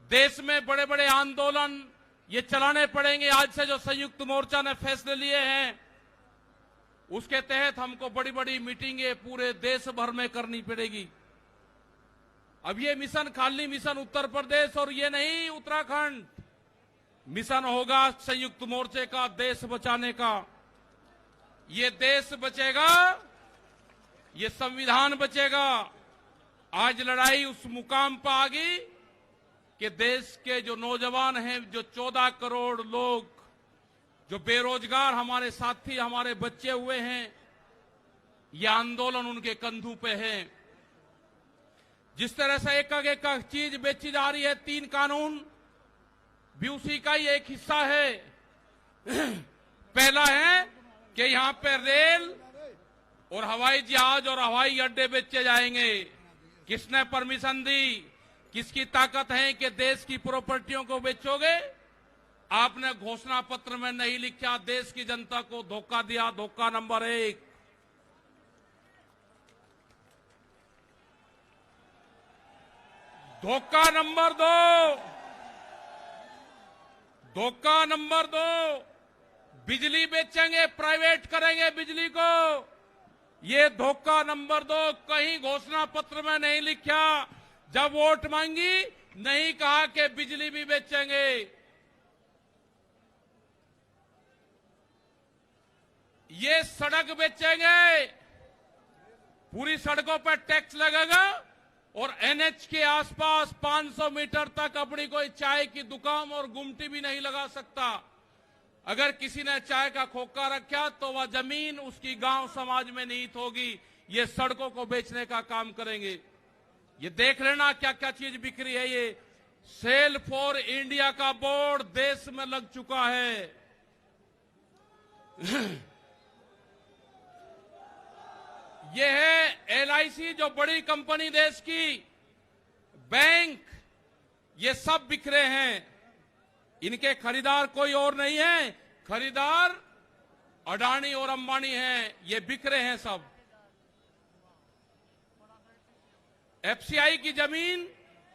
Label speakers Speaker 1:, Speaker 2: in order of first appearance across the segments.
Speaker 1: देश में बड़े बड़े आंदोलन ये चलाने पड़ेंगे। आज से जो संयुक्त मोर्चा ने फैसले लिए हैं उसके तहत हमको बड़ी बड़ी मीटिंगें पूरे देश भर में करनी पड़ेगी। अब ये मिशन खाली मिशन उत्तर प्रदेश और ये नहीं उत्तराखंड, मिशन होगा संयुक्त मोर्चे का देश बचाने का। ये देश बचेगा, ये संविधान बचेगा। आज लड़ाई उस मुकाम पर आ गई कि देश के जो नौजवान हैं, जो 14 करोड़ लोग जो बेरोजगार हमारे साथी हमारे बच्चे हुए हैं, यह आंदोलन उनके कंधों पे है। जिस तरह से एक चीज बेची जा रही है, 3 कानून भी उसी का ही एक हिस्सा है। पहला है कि यहां पे रेल और हवाई जहाज और हवाई अड्डे बेचे जाएंगे। किसने परमिशन दी? किसकी ताकत है कि देश की प्रॉपर्टियों को बेचोगे? आपने घोषणा पत्र में नहीं लिखा, देश की जनता को धोखा दिया। धोखा नंबर 1। धोखा नंबर 2, धोखा नंबर 2, बिजली बेचेंगे, प्राइवेट करेंगे बिजली को। ये धोखा नंबर 2 कहीं घोषणा पत्र में नहीं लिखा। जब वोट मांगी नहीं कहा कि बिजली भी बेचेंगे। ये सड़क बेचेंगे, पूरी सड़कों पर टैक्स लगेगा और एनएच के आसपास 500 मीटर तक अपनी कोई चाय की दुकान और गुमटी भी नहीं लगा सकता। अगर किसी ने चाय का खोखा रखा तो वह जमीन उसकी गांव समाज में निहित होगी। ये सड़कों को बेचने का काम करेंगे। ये देख लेना क्या क्या चीज बिक्री है। ये सेल फॉर इंडिया का बोर्ड देश में लग चुका है। ये है एलआईसी, जो बड़ी कंपनी देश की, बैंक, ये सब बिखरे हैं। इनके खरीदार कोई और नहीं है, खरीदार अडानी और अंबानी हैं। ये बिखरे हैं सब। एफसीआई की जमीन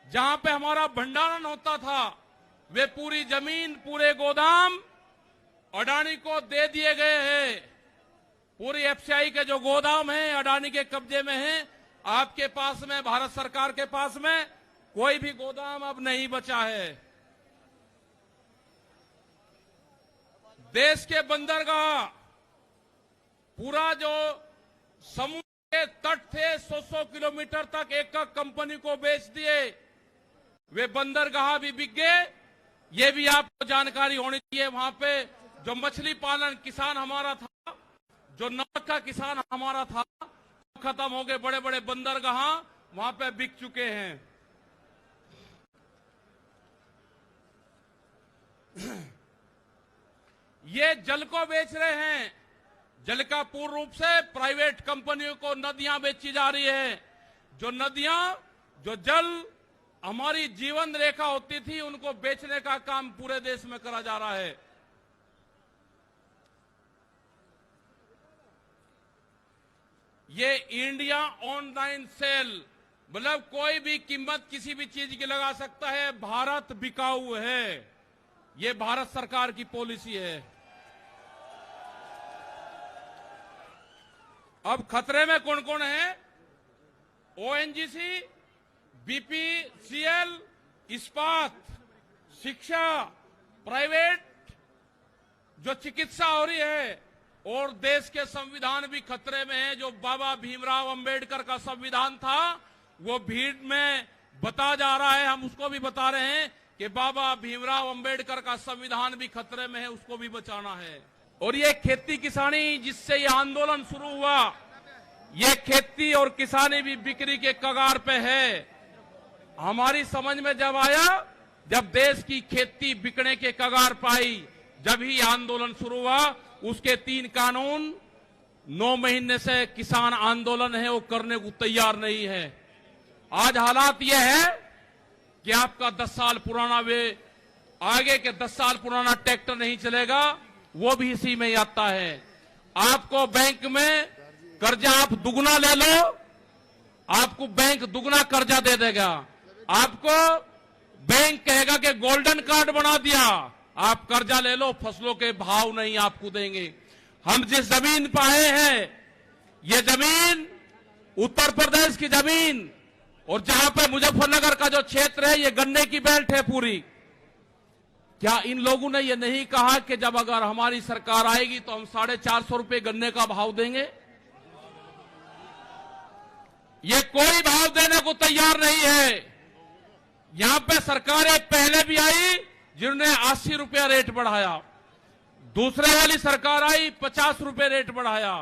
Speaker 1: जहां पे हमारा भंडारण होता था, वे पूरी जमीन, पूरे गोदाम अडानी को दे दिए गए हैं। पूरी एफसीआई के जो गोदाम हैं अडानी के कब्जे में हैं। आपके पास में, भारत सरकार के पास में कोई भी गोदाम अब नहीं बचा है। देश के बंदरगाह, पूरा जो समुद्र के तट थे 100-100 किलोमीटर तक एक कंपनी को बेच दिए। वे बंदरगाह भी बिक गए। ये भी आपको जानकारी होनी चाहिए। वहां पे जो मछली पालन किसान हमारा था, जो नमक का किसान हमारा था, खत्म हो गए। बड़े बड़े बंदरगाह वहां पे बिक चुके हैं। ये जल को बेच रहे हैं। जल का पूर्ण रूप से प्राइवेट कंपनियों को नदियां बेची जा रही है। जो नदियां, जो जल हमारी जीवन रेखा होती थी, उनको बेचने का काम पूरे देश में करा जा रहा है। ये इंडिया ऑनलाइन सेल, मतलब कोई भी कीमत किसी भी चीज की लगा सकता है। भारत बिकाऊ है। ये भारत सरकार की पॉलिसी है। अब खतरे में कौन कौन है? ओएनजीसी, बीपीसीएल, इस्पात, शिक्षा, प्राइवेट जो चिकित्सा हो रही है, और देश के संविधान भी खतरे में है। जो बाबा भीमराव अंबेडकर का संविधान था, वो भीड़ में बता जा रहा है। हम उसको भी बता रहे हैं कि बाबा भीमराव अंबेडकर का संविधान भी खतरे में है, उसको भी बचाना है। और ये खेती किसानी जिससे ये आंदोलन शुरू हुआ, ये खेती और किसानी भी बिक्री के कगार पे है। हमारी समझ में जब आया, जब देश की खेती बिकने के कगार पाई, जब ही आंदोलन शुरू हुआ। उसके 3 कानून 9 महीने से किसान आंदोलन है, वो करने को तैयार नहीं है। आज हालात यह है कि आपका 10 साल पुराना, वे आगे के 10 साल पुराना ट्रैक्टर नहीं चलेगा, वो भी इसी में आता है। आपको बैंक में कर्जा आप दुगना ले लो, आपको बैंक दुगना कर्जा दे देगा। आपको बैंक कहेगा कि गोल्डन कार्ड बना दिया, आप कर्जा ले लो, फसलों के भाव नहीं आपको देंगे। हम जिस जमीन पर आए हैं, ये जमीन उत्तर प्रदेश की जमीन, और जहां पे मुजफ्फरनगर का जो क्षेत्र है, ये गन्ने की बेल्ट है पूरी। क्या इन लोगों ने ये नहीं कहा कि जब अगर हमारी सरकार आएगी तो हम 450 रुपए गन्ने का भाव देंगे? ये कोई भाव देने को तैयार नहीं है। यहां पे सरकारें पहले भी आई जिन्होंने 80 रुपया रेट बढ़ाया, दूसरे वाली सरकार आई 50 रुपए रेट बढ़ाया।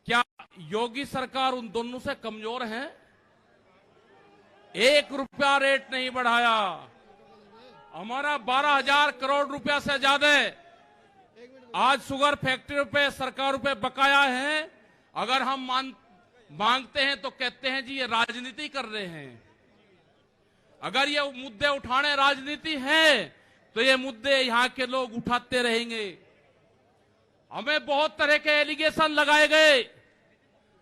Speaker 1: क्या योगी सरकार उन दोनों से कमजोर है? 1 रुपया रेट नहीं बढ़ाया। हमारा 12,000 करोड़ रुपया से ज्यादा आज शुगर फैक्ट्रियों पे सरकारों पे बकाया है। अगर हम मांगते हैं तो कहते हैं जी ये राजनीति कर रहे हैं। अगर ये मुद्दे उठाने राजनीति है तो ये मुद्दे यहां के लोग उठाते रहेंगे। हमें बहुत तरह के एलिगेशन लगाए गए,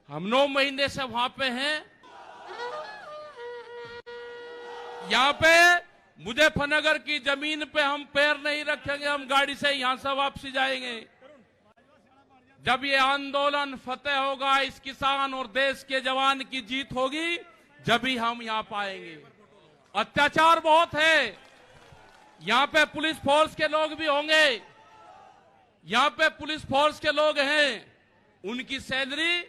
Speaker 1: हम 9 महीने से वहां पे हैं। यहां पे मुजफ्फरनगर की जमीन पे हम पैर नहीं रखेंगे, हम गाड़ी से यहां से वापसी जाएंगे। जब ये आंदोलन फतेह होगा, इस किसान और देश के जवान की जीत होगी, जब ही हम यहां पाएंगे। अत्याचार बहुत है, यहां पे पुलिस फोर्स के लोग भी होंगे, यहां पे पुलिस फोर्स के लोग हैं, उनकी सैलरी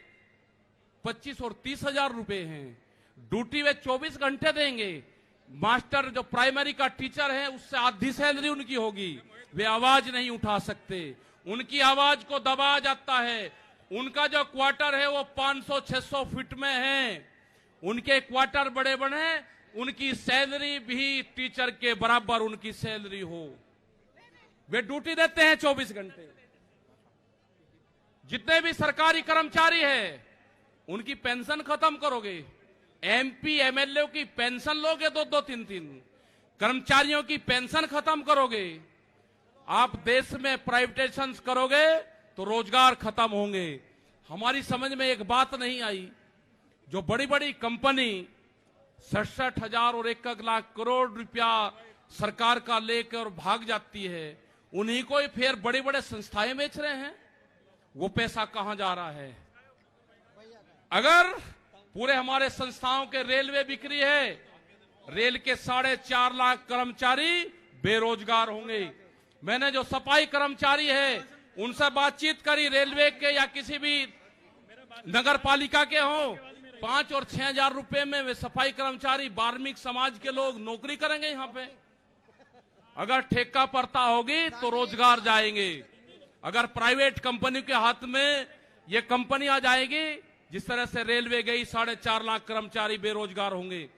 Speaker 1: 25 और 30 हजार रुपए हैं। ड्यूटी वे 24 घंटे देंगे। मास्टर जो प्राइमरी का टीचर है उससे आधी सैलरी उनकी होगी, वे आवाज नहीं उठा सकते, उनकी आवाज को दबाया जाता है। उनका जो क्वार्टर है वो 500-600 फीट में है, उनके क्वार्टर बड़े बड़े, उनकी सैलरी भी टीचर के बराबर उनकी सैलरी हो। वे ड्यूटी देते हैं 24 घंटे। जितने भी सरकारी कर्मचारी है उनकी पेंशन खत्म करोगे, एमपी एमएलए की पेंशन लोगे 2-2, 3-3, कर्मचारियों की पेंशन खत्म करोगे। आप देश में प्राइवेटाइजेशन करोगे तो रोजगार खत्म होंगे। हमारी समझ में एक बात नहीं आई, जो बड़ी बड़ी कंपनी 67,000 और 1 लाख करोड़ रुपया सरकार का लेकर भाग जाती है, उन्हीं को ही फिर बड़े बड़े संस्थाएं बेच रहे हैं। वो पैसा कहां जा रहा है? अगर पूरे हमारे संस्थाओं के रेलवे बिक्री है, रेल के 4.5 लाख कर्मचारी बेरोजगार होंगे। मैंने जो सफाई कर्मचारी है उनसे बातचीत करी, रेलवे के या किसी भी नगर पालिका के हों, 5 और 6 हजार रुपए में वे सफाई कर्मचारी वाल्मीकि समाज के लोग नौकरी करेंगे। यहां पे अगर ठेका पड़ता होगी तो रोजगार जाएंगे। अगर प्राइवेट कंपनी के हाथ में ये कंपनी आ जाएगी, जिस तरह से रेलवे गई, 4.5 लाख कर्मचारी बेरोजगार होंगे।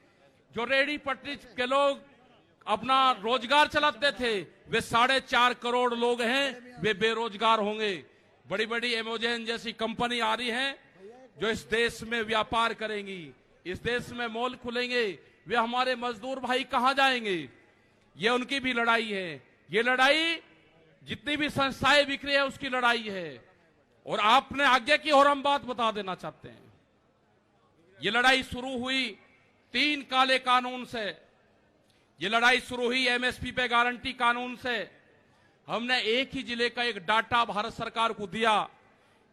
Speaker 1: जो रेहड़ी पटरी के लोग अपना रोजगार चलाते थे, वे 4.5 करोड़ लोग हैं, वे बेरोजगार होंगे। बड़ी बड़ी एमेजॉन जैसी कंपनी आ रही है जो इस देश में व्यापार करेंगी, इस देश में मॉल खुलेंगे। वे हमारे मजदूर भाई कहां जाएंगे? ये उनकी भी लड़ाई है। ये लड़ाई जितनी भी संस्थाएं बिखरी है उसकी लड़ाई है। और आपने आगे की और हम बात बता देना चाहते हैं, ये लड़ाई शुरू हुई 3 काले कानून से। ये लड़ाई शुरू हुई एमएसपी पे गारंटी कानून से। हमने एक ही जिले का एक डाटा भारत सरकार को दिया,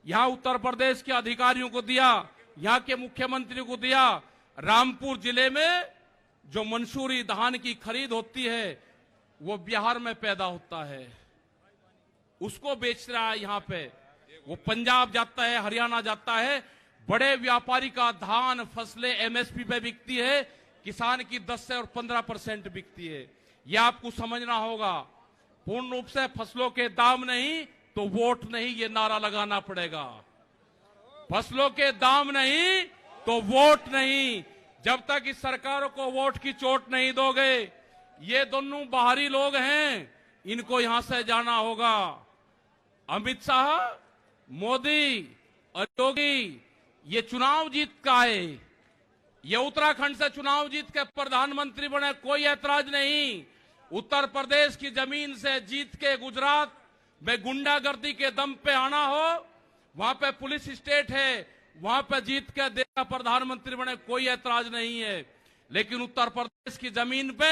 Speaker 1: यहां उत्तर प्रदेश के अधिकारियों को दिया, यहां के मुख्यमंत्री को दिया। रामपुर जिले में जो मंसूरी धान की खरीद होती है वो बिहार में पैदा होता है, उसको बेच रहा है यहां पे। वो पंजाब जाता है, हरियाणा जाता है। बड़े व्यापारी का धान फसलें एमएसपी पे बिकती है, किसान की 10 से और 15% बिकती है। यह आपको समझना होगा। पूर्ण रूप से फसलों के दाम नहीं तो वोट नहीं, ये नारा लगाना पड़ेगा। फसलों के दाम नहीं तो वोट नहीं। जब तक इस सरकारों को वोट की चोट नहीं दोगे, ये दोनों बाहरी लोग हैं, इनको यहां से जाना होगा। अमित शाह, मोदी और योगी ये चुनाव जीत का है, ये उत्तराखंड से चुनाव जीत के प्रधानमंत्री बने, कोई ऐतराज नहीं। उत्तर प्रदेश की जमीन से जीत के गुजरात में गुंडागर्दी के दम पे आना हो, वहां पे पुलिस स्टेट है, वहां पे जीत के देश का प्रधानमंत्री बने, कोई ऐतराज नहीं है। लेकिन उत्तर प्रदेश की जमीन पे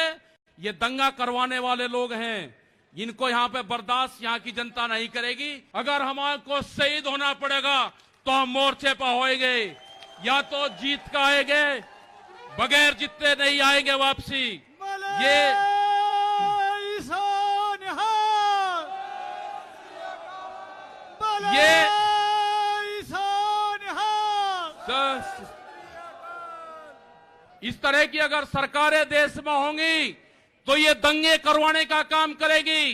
Speaker 1: ये दंगा करवाने वाले लोग हैं, इनको यहां पे बर्दाश्त यहां की जनता नहीं करेगी। अगर हमारे शहीद होना पड़ेगा तो हम मोर्चे पर होएंगे, या तो जीत का आएंगे, बगैर जीते नहीं आएंगे वापसी। ये इस तरह की अगर सरकारें देश में होंगी तो ये दंगे करवाने का काम करेगी।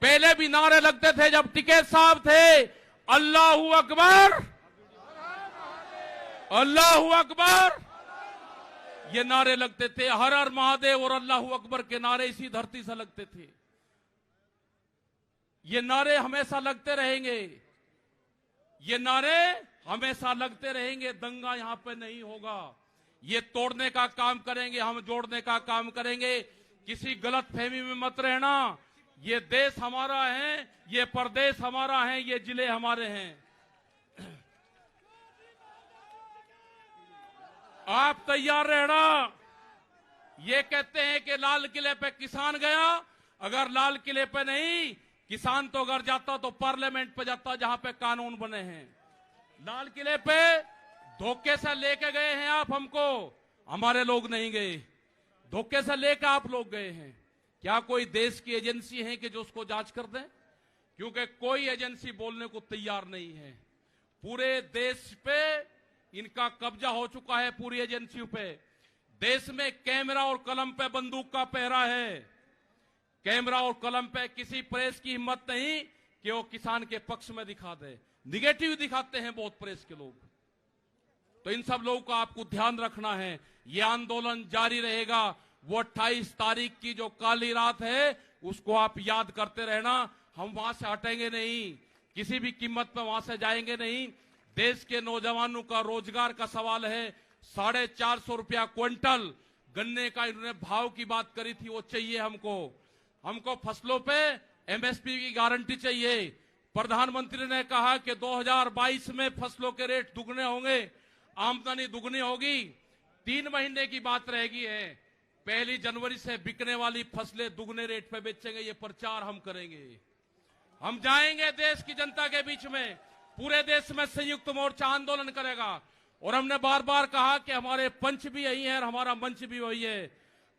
Speaker 1: पहले भी नारे लगते थे जब टिकैत साहब थे, अल्लाहू अकबर, अल्लाहू अकबर, ये नारे लगते थे। हर हर महादेव और अल्लाहू अकबर के नारे इसी धरती से लगते थे। ये नारे हमेशा लगते रहेंगे, ये नारे हमेशा लगते रहेंगे। दंगा यहां पे नहीं होगा। ये तोड़ने का काम करेंगे, हम जोड़ने का काम करेंगे। किसी गलत फहमी में मत रहना। ये देश हमारा है, ये प्रदेश हमारा है, ये जिले हमारे हैं। आप तैयार रहना। ये कहते हैं कि लाल किले पे किसान गया, अगर लाल किले पे नहीं, किसान तो अगर जाता तो पार्लियामेंट पे जाता जहां पे कानून बने हैं। लाल किले पे धोखे से लेके गए हैं आप हमको, हमारे लोग नहीं गए। धोखे से लेकर आप लोग गए हैं। क्या कोई देश की एजेंसी है कि जो उसको जांच कर दे? क्योंकि कोई एजेंसी बोलने को तैयार नहीं है। पूरे देश पे इनका कब्जा हो चुका है, पूरी एजेंसियों पे। देश में कैमरा और कलम पे बंदूक का पहरा है। कैमरा और कलम पे किसी प्रेस की हिम्मत नहीं कि वो किसान के पक्ष में दिखा दे। निगेटिव दिखाते हैं बहुत प्रेस के लोग। तो इन सब लोगों को आपको ध्यान रखना है। ये आंदोलन जारी रहेगा। वो 28 तारीख की जो काली रात है उसको आप याद करते रहना। हम वहां से हटेंगे नहीं, किसी भी कीमत पर वहां से जाएंगे नहीं। देश के नौजवानों का रोजगार का सवाल है। 450 रुपया क्विंटल गन्ने का इन्होंने भाव की बात करी थी, वो चाहिए हमको। हमको फसलों पे एमएसपी की गारंटी चाहिए। प्रधानमंत्री ने कहा कि 2022 में फसलों के रेट दुगने होंगे, आमदनी दुगनी होगी। 3 महीने की बात रहेगी है। 1 जनवरी से बिकने वाली फसलें दुगने रेट पे बेचेंगे। ये प्रचार हम करेंगे। हम जाएंगे देश की जनता के बीच में, पूरे देश में संयुक्त मोर्चा आंदोलन करेगा। और हमने बार बार कहा कि हमारे पंच भी यही है और हमारा मंच भी वही है।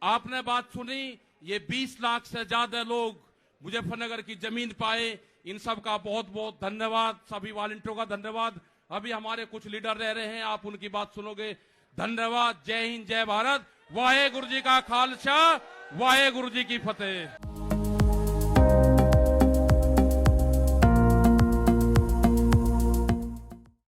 Speaker 1: आपने बात सुनी, ये 20 लाख से ज्यादा लोग मुजफ्फरनगर की जमीन पाए। इन सब का बहुत बहुत धन्यवाद। सभी वॉलंटियरों का धन्यवाद। अभी हमारे कुछ लीडर रह रहे हैं, आप उनकी बात सुनोगे। धन्यवाद। जय हिंद, जय भारत। वाहे गुरु जी का खालसा, वाहे गुरु जी की फतेह।